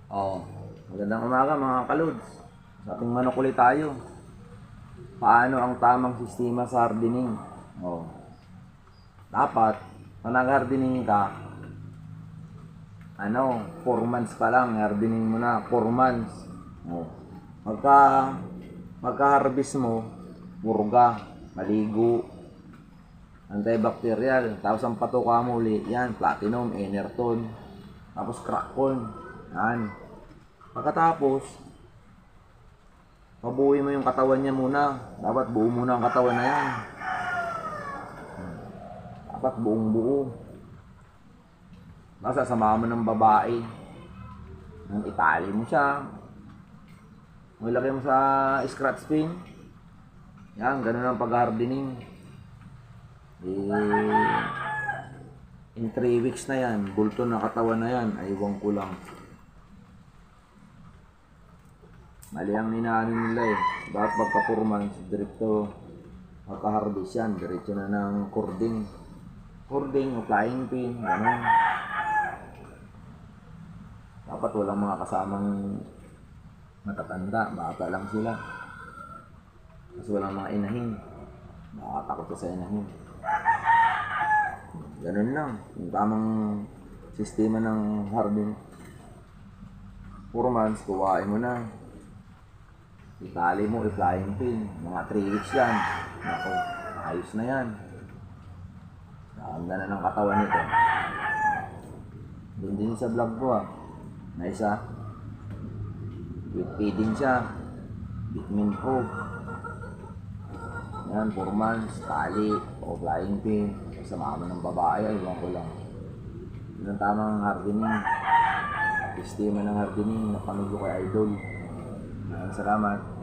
Oh, magandang umaga mga kalods. Sa ating manok ulit tayo. Paano ang tamang sistema sa hardening? Oh, dapat, kung nag-hardening ka, 4 months pa lang, hardening mo na, 4 months. Oh, magka-harvest mo, purga, maligo, antibacterial, tapos ang patuka mo ulit, yan, platinum, enerton, tapos crack corn, yan. Pagkatapos, pabuuin mo yung katawan niya muna. Dapat buo muna ang katawan na yan. Dapat buong buo. Basta samahan mo ng babae. Nang itali mo siya. Ilagay mo sa scratch pin. Yan, ganun ang pag-hardening. In 3 weeks na yan, bulto na katawan na yan. Aywan ko lang. Mali ang inaano nila eh. Dapat pagka-4 months, direkto magka-harvest yan. Diretso na ng cording. Cording o flying pin, gano'n. Dapat walang mga kasamang matatanda. Bata lang sila. Kasi walang mga inahin. Nakakatakot sa inahin. Ganun lang. Yung tamang sistema ng hardening. 4 months, kuwain mo na. Itali mo, i-flying pin. Mga 3 weeks yan. Nako, ayos na yan. Nakanda na ng katawan nito. Doon din sa vlog ko na isa. With feeding siya. Vitamin Pro. Yan, 4 months, tali, o flying pin. Kasama mo ng babae, iwan ko lang. Yun ang tamang hardening. Sistema ng hardening na panalo kay Idol. Salamat.